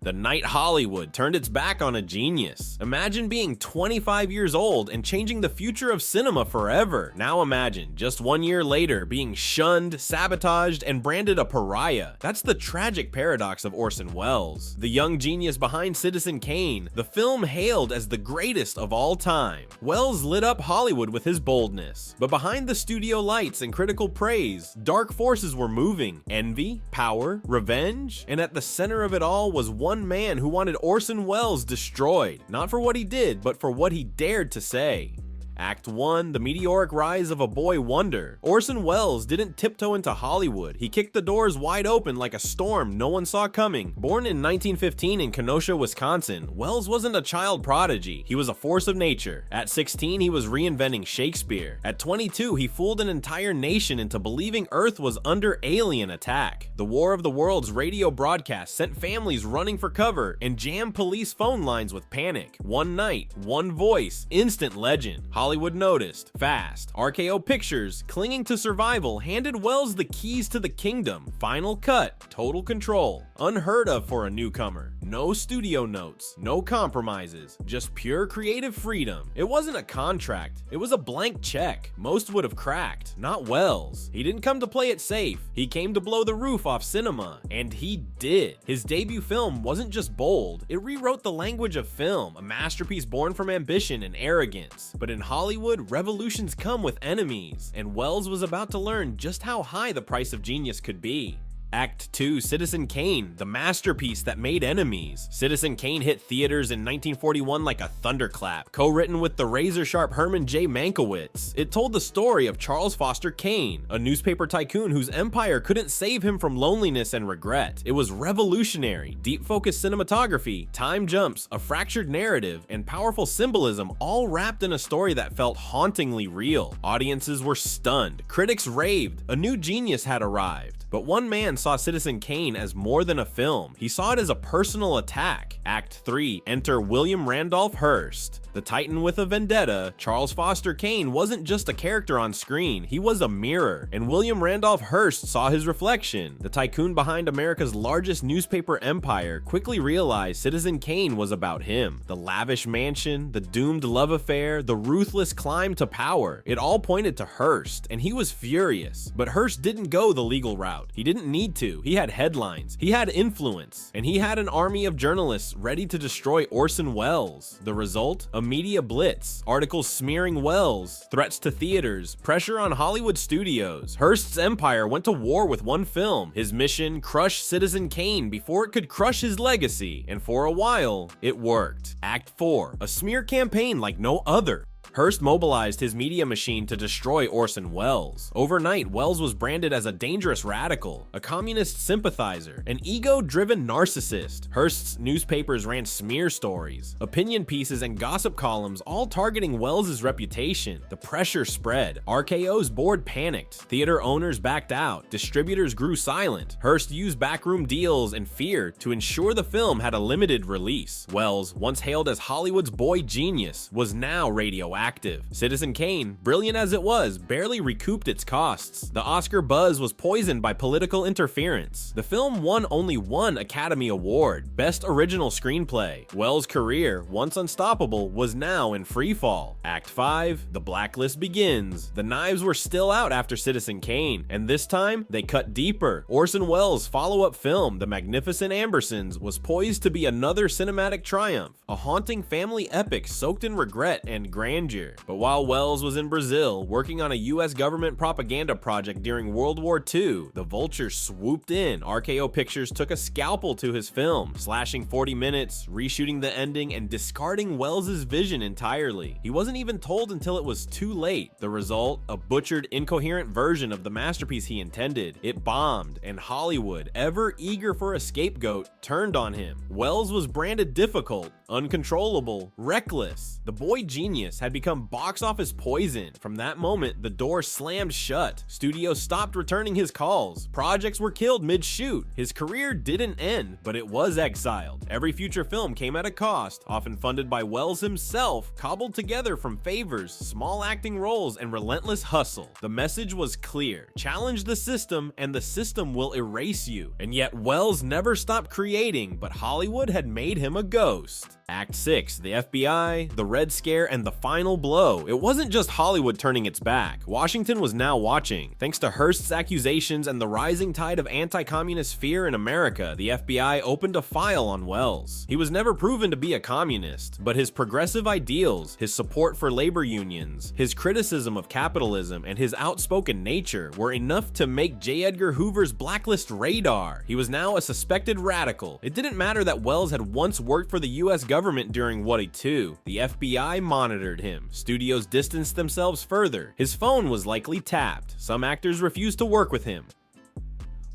The night Hollywood turned its back on a genius. Imagine being 25 years old and changing the future of cinema forever. Now imagine, just 1 year later, being shunned, sabotaged, and branded a pariah. That's the tragic paradox of Orson Welles. The young genius behind Citizen Kane, the film hailed as the greatest of all time. Welles lit up Hollywood with his boldness. But behind the studio lights and critical praise, dark forces were moving. Envy, power, revenge, and at the center of it all was one man who wanted Orson Welles destroyed. Not for what he did, but for what he dared to say. Act 1, the meteoric rise of a boy wonder. Orson Welles didn't tiptoe into Hollywood. He kicked the doors wide open like a storm no one saw coming. Born in 1915 in Kenosha, Wisconsin, Welles wasn't a child prodigy. He was a force of nature. At 16, he was reinventing Shakespeare. At 22, he fooled an entire nation into believing Earth was under alien attack. The War of the Worlds radio broadcast sent families running for cover and jammed police phone lines with panic. One night, one voice, instant legend. Hollywood noticed. Fast. RKO Pictures, clinging to survival, handed Welles the keys to the kingdom. Final cut. Total control. Unheard of for a newcomer. No studio notes. No compromises. Just pure creative freedom. It wasn't a contract. It was a blank check. Most would have cracked. Not Welles. He didn't come to play it safe. He came to blow the roof off cinema. And he did. His debut film wasn't just bold. It rewrote the language of film. A masterpiece born from ambition and arrogance. But in Hollywood, revolutions come with enemies, and Welles was about to learn just how high the price of genius could be. Act 2, Citizen Kane, the masterpiece that made enemies. Citizen Kane hit theaters in 1941 like a thunderclap, co-written with the razor-sharp Herman J. Mankiewicz. It told the story of Charles Foster Kane, a newspaper tycoon whose empire couldn't save him from loneliness and regret. It was revolutionary. Deep-focused cinematography, time jumps, a fractured narrative, and powerful symbolism all wrapped in a story that felt hauntingly real. Audiences were stunned. Critics raved. A new genius had arrived. But one man saw Citizen Kane as more than a film. He saw it as a personal attack. Act 3, enter William Randolph Hearst. The titan with a vendetta, Charles Foster Kane wasn't just a character on screen, he was a mirror, and William Randolph Hearst saw his reflection. The tycoon behind America's largest newspaper empire quickly realized Citizen Kane was about him. The lavish mansion, the doomed love affair, the ruthless climb to power, it all pointed to Hearst, and he was furious. But Hearst didn't go the legal route. He didn't need to. He had headlines, he had influence, and he had an army of journalists ready to destroy Orson Welles. The result? A media blitz, articles smearing Welles, threats to theaters, pressure on Hollywood studios. Hearst's empire went to war with one film. His mission, crush Citizen Kane before it could crush his legacy, and for a while, it worked. Act 4, a smear campaign like no other. Hearst mobilized his media machine to destroy Orson Welles. Overnight, Welles was branded as a dangerous radical, a communist sympathizer, an ego-driven narcissist. Hearst's newspapers ran smear stories, opinion pieces, and gossip columns, all targeting Welles' reputation. The pressure spread. RKO's board panicked. Theater owners backed out. Distributors grew silent. Hearst used backroom deals and fear to ensure the film had a limited release. Welles, once hailed as Hollywood's boy genius, was now radioactive. Citizen Kane, brilliant as it was, barely recouped its costs. The Oscar buzz was poisoned by political interference. The film won only one Academy Award, Best Original Screenplay. Welles' career, once unstoppable, was now in freefall. Act 5, the blacklist begins. The knives were still out after Citizen Kane, and this time, they cut deeper. Orson Welles' follow-up film, The Magnificent Ambersons, was poised to be another cinematic triumph, a haunting family epic soaked in regret and grandeur. But while Welles was in Brazil, working on a US government propaganda project during World War II, the vultures swooped in. RKO Pictures took a scalpel to his film, slashing 40 minutes, reshooting the ending, and discarding Welles' vision entirely. He wasn't even told until it was too late. The result? A butchered, incoherent version of the masterpiece he intended. It bombed, and Hollywood, ever eager for a scapegoat, turned on him. Welles was branded difficult, uncontrollable, reckless. The boy genius had become become box office poison. From that moment, the door slammed shut. Studios stopped returning his calls. Projects were killed mid-shoot. His career didn't end, but it was exiled. Every future film came at a cost, often funded by Welles himself, cobbled together from favors, small acting roles, and relentless hustle. The message was clear: challenge the system, and the system will erase you. And yet Welles never stopped creating, but Hollywood had made him a ghost. Act 6, the FBI, the Red Scare, and the final blow. It wasn't just Hollywood turning its back. Washington was now watching. Thanks to Hearst's accusations and the rising tide of anti-communist fear in America, the FBI opened a file on Welles. He was never proven to be a communist, but his progressive ideals, his support for labor unions, his criticism of capitalism, and his outspoken nature were enough to make J. Edgar Hoover's blacklist radar. He was now a suspected radical. It didn't matter that Welles had once worked for the US government during What II. The FBI monitored him. Studios distanced themselves further. His phone was likely tapped. Some actors refused to work with him.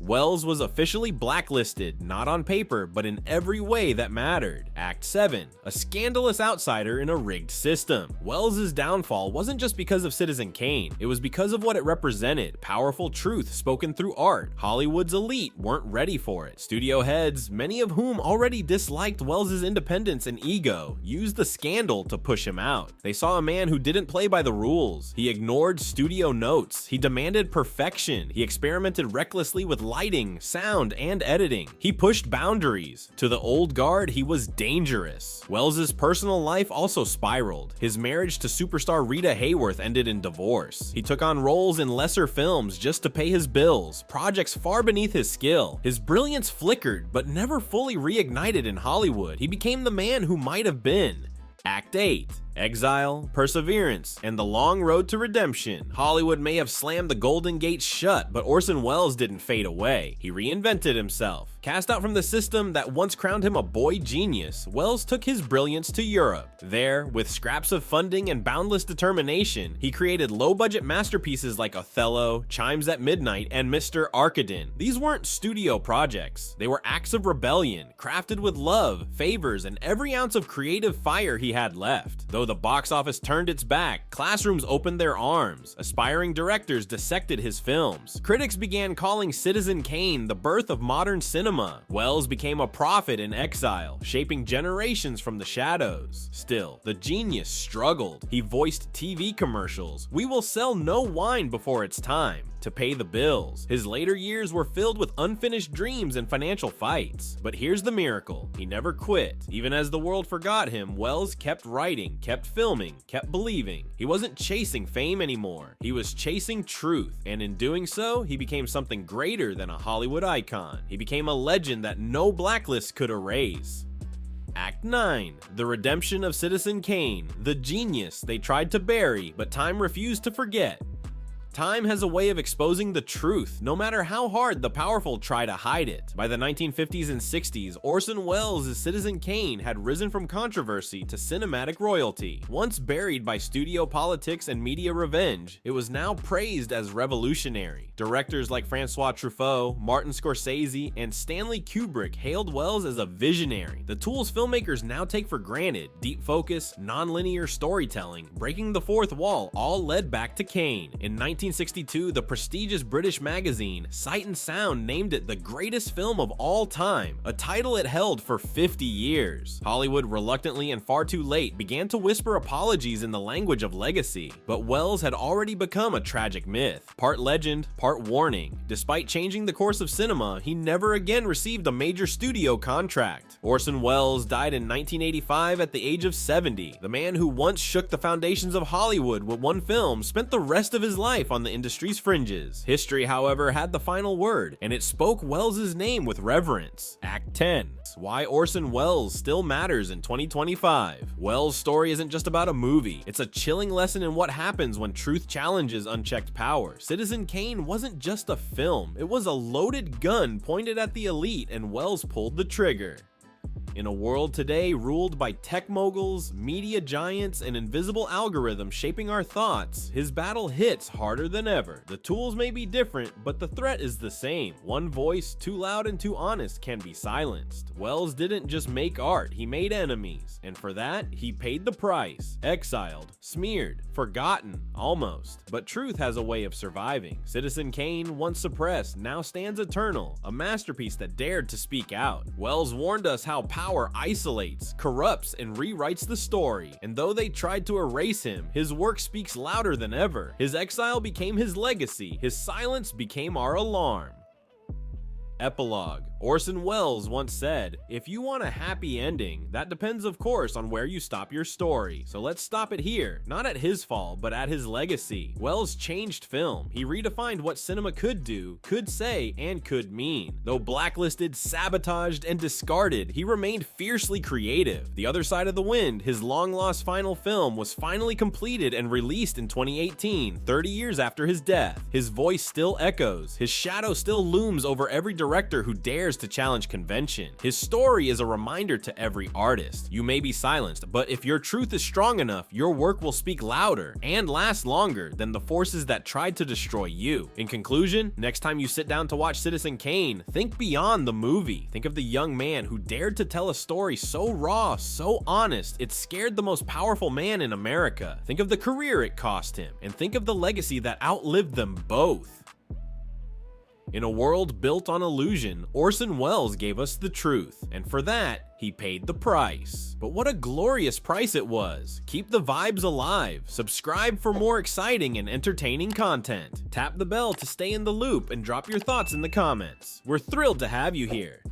Welles was officially blacklisted, not on paper, but in every way that mattered. Act 7, a scandalous outsider in a rigged system. Welles' downfall wasn't just because of Citizen Kane, it was because of what it represented: powerful truth spoken through art. Hollywood's elite weren't ready for it. Studio heads, many of whom already disliked Welles' independence and ego, used the scandal to push him out. They saw a man who didn't play by the rules. He ignored studio notes. He demanded perfection. He experimented recklessly with lighting, sound, and editing. He pushed boundaries. To the old guard, he was dangerous. Welles' personal life also spiraled. His marriage to superstar Rita Hayworth ended in divorce. He took on roles in lesser films just to pay his bills, projects far beneath his skill. His brilliance flickered, but never fully reignited in Hollywood. He became the man who might have been. Act 8. Exile, perseverance, and the long road to redemption. Hollywood may have slammed the Golden Gate shut, but Orson Welles didn't fade away. He reinvented himself. Cast out from the system that once crowned him a boy genius, Welles took his brilliance to Europe. There, with scraps of funding and boundless determination, he created low-budget masterpieces like Othello, Chimes at Midnight, and Mr. Arkadin. These weren't studio projects. They were acts of rebellion, crafted with love, favors, and every ounce of creative fire he had left. Though the box office turned its back, classrooms opened their arms. Aspiring directors dissected his films. Critics began calling Citizen Kane the birth of modern cinema. Welles became a prophet in exile, shaping generations from the shadows. Still, the genius struggled. He voiced TV commercials. We will sell no wine before it's time to pay the bills. His later years were filled with unfinished dreams and financial fights. But here's the miracle: he never quit. Even as the world forgot him, Welles kept writing, kept filming, kept believing. He wasn't chasing fame anymore. He was chasing truth, and in doing so, he became something greater than a Hollywood icon. He became a legend that no blacklist could erase. Act 9, the redemption of Citizen Kane, the genius they tried to bury, but time refused to forget. Time has a way of exposing the truth, no matter how hard the powerful try to hide it. By the 1950s and 60s, Orson Welles' Citizen Kane had risen from controversy to cinematic royalty. Once buried by studio politics and media revenge, it was now praised as revolutionary. Directors like Francois Truffaut, Martin Scorsese, and Stanley Kubrick hailed Welles as a visionary. The tools filmmakers now take for granted, deep focus, non-linear storytelling, breaking the fourth wall, all led back to Kane. In 1962, the prestigious British magazine Sight and Sound named it the greatest film of all time, a title it held for 50 years. Hollywood, reluctantly and far too late, began to whisper apologies in the language of legacy, but Welles had already become a tragic myth, part legend, part warning. Despite changing the course of cinema, he never again received a major studio contract. Orson Welles died in 1985 at the age of 70. The man who once shook the foundations of Hollywood with one film spent the rest of his life on the industry's fringes. History, however, had the final word, and it spoke Welles' name with reverence. Act 10. Why Orson Welles still matters in 2025. Welles' story isn't just about a movie. It's a chilling lesson in what happens when truth challenges unchecked power. Citizen Kane wasn't just a film. It was a loaded gun pointed at the elite, and Welles pulled the trigger. In a world today ruled by tech moguls, media giants, and invisible algorithms shaping our thoughts, his battle hits harder than ever. The tools may be different, but the threat is the same. One voice, too loud and too honest, can be silenced. Welles didn't just make art, he made enemies, and for that, he paid the price. Exiled, smeared, forgotten, almost. But truth has a way of surviving. Citizen Kane, once suppressed, now stands eternal, a masterpiece that dared to speak out. Welles warned us how power isolates, corrupts, and rewrites the story, and though they tried to erase him, his work speaks louder than ever. His exile became his legacy, his silence became our alarm. Epilogue. Orson Welles once said, "If you want a happy ending, that depends of course on where you stop your story. So let's stop it here, not at his fall, but at his legacy." Welles changed film. He redefined what cinema could do, could say, and could mean. Though blacklisted, sabotaged, and discarded, he remained fiercely creative. The Other Side of the Wind, his long-lost final film, was finally completed and released in 2018, 30 years after his death. His voice still echoes. His shadow still looms over every director who dares to challenge convention. His story is a reminder to every artist. You may be silenced, but if your truth is strong enough, your work will speak louder and last longer than the forces that tried to destroy you. In conclusion, next time you sit down to watch Citizen Kane, think beyond the movie. Think of the young man who dared to tell a story so raw, so honest, it scared the most powerful man in America. Think of the career it cost him, and think of the legacy that outlived them both. In a world built on illusion, Orson Welles gave us the truth, and for that, he paid the price. But what a glorious price it was. Keep the vibes alive. Subscribe for more exciting and entertaining content. Tap the bell to stay in the loop and drop your thoughts in the comments. We're thrilled to have you here.